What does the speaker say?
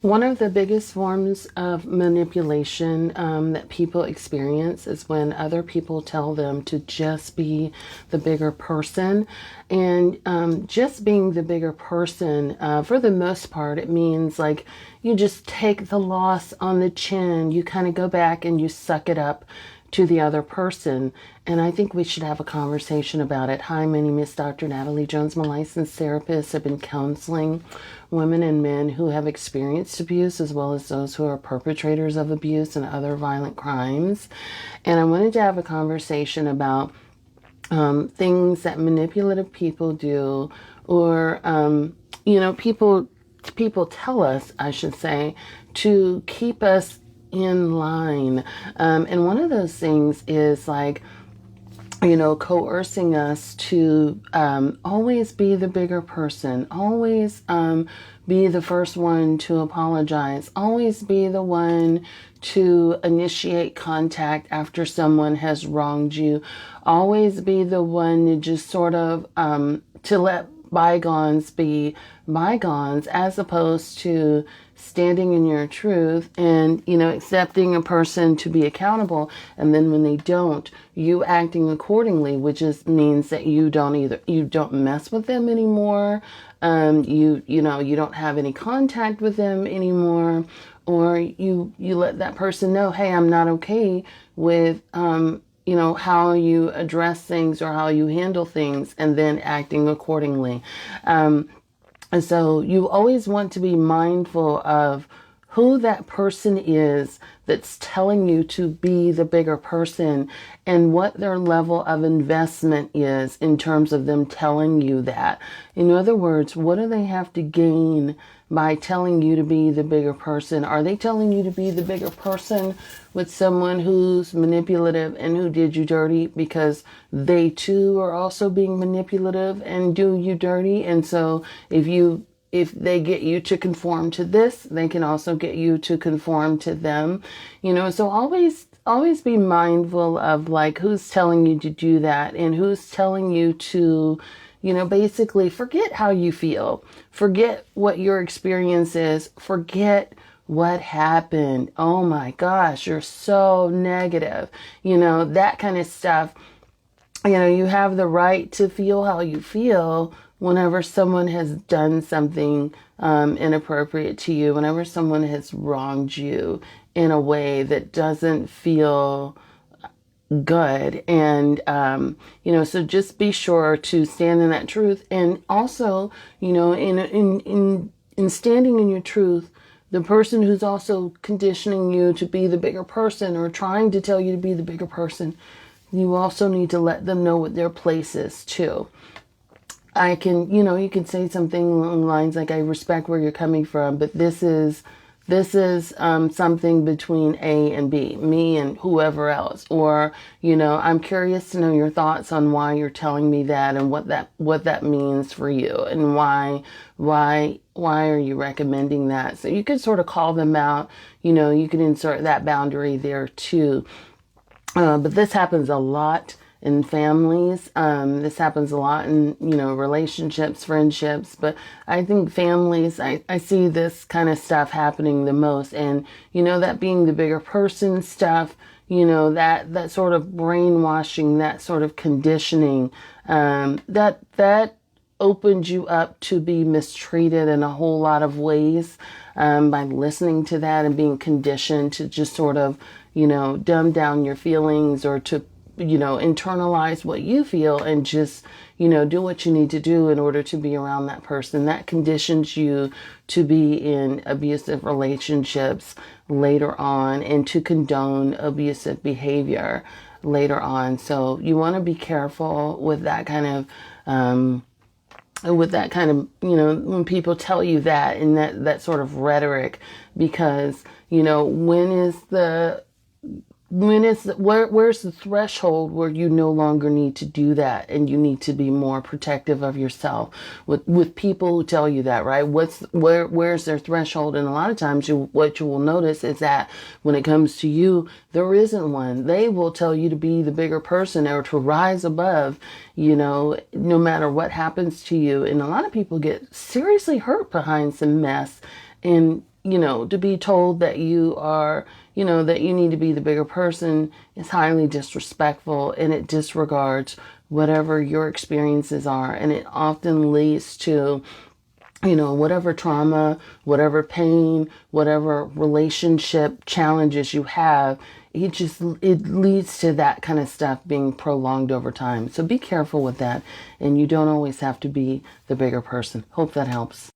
One of the biggest forms of manipulation that people experience is when other people tell them to just be the bigger person. And just being the bigger person, for the most part, it means like you just take the loss on the chin. You kind of go back and you suck it up to the other person. And I think we should have a conversation about it. Hi, my name is Dr. Natalie Jones. I'm a licensed therapist. I've been counseling women and men who have experienced abuse, as well as those who are perpetrators of abuse and other violent crimes. And I wanted to have a conversation about things that manipulative people do, or people tell us, I should say, to keep us in line. And one of those things is like, coercing us to always be the bigger person, always be the first one to apologize, always be the one to initiate contact after someone has wronged you, always be the one to just sort of to let bygones be bygones, as opposed to standing in your truth and, accepting a person to be accountable. And then when they don't, you acting accordingly, which means that you don't mess with them anymore. You don't have any contact with them anymore, or you let that person know, hey, I'm not okay with, how you address things or how you handle things, and then acting accordingly. And so you always want to be mindful of who that person is that's telling you to be the bigger person, and what their level of investment is in terms of them telling you that. In other words, what do they have to gain by telling you to be the bigger person? Are they telling you to be the bigger person with someone who's manipulative and who did you dirty because they too are also being manipulative and do you dirty? And so if they get you to conform to this, they can also get you to conform to them. So always be mindful of like who's telling you to do that, and who's telling you to, basically forget how you feel, forget what your experience is, forget what happened. Oh my gosh, you're so negative. That kind of stuff. You have the right to feel how you feel whenever someone has done something inappropriate to you, whenever someone has wronged you in a way that doesn't feel good. And, so just be sure to stand in that truth. And also, in standing in your truth, the person who's also conditioning you to be the bigger person or trying to tell you to be the bigger person, you also need to let them know what their place is too. You can say something along the lines like, I respect where you're coming from, but this is something between A and B, me and whoever else. Or, I'm curious to know your thoughts on why you're telling me that, and what that means for you, and why are you recommending that? So you could sort of call them out. You can insert that boundary there too. But this happens a lot in families. This happens a lot in, relationships, friendships. But I think families, I see this kind of stuff happening the most. And, that being the bigger person stuff, that sort of brainwashing, that sort of conditioning, that opened you up to be mistreated in a whole lot of ways, by listening to that and being conditioned to just sort of, dumb down your feelings, or to, internalize what you feel and just, do what you need to do in order to be around that person. That conditions you to be in abusive relationships later on, and to condone abusive behavior later on. So you want to be careful with that kind of, when people tell you that, and that sort of rhetoric, because, where's the threshold where you no longer need to do that, and you need to be more protective of yourself with people who tell you that, right? Where's their threshold? And a lot of times what you will notice is that when it comes to you, there isn't one. They will tell you to be the bigger person, or to rise above, no matter what happens to you. And a lot of people get seriously hurt behind some mess. And to be told that you are, that you need to be the bigger person is highly disrespectful, and it disregards whatever your experiences are. And it often leads to, whatever trauma, whatever pain, whatever relationship challenges you have, it leads to that kind of stuff being prolonged over time. So be careful with that. And you don't always have to be the bigger person. Hope that helps.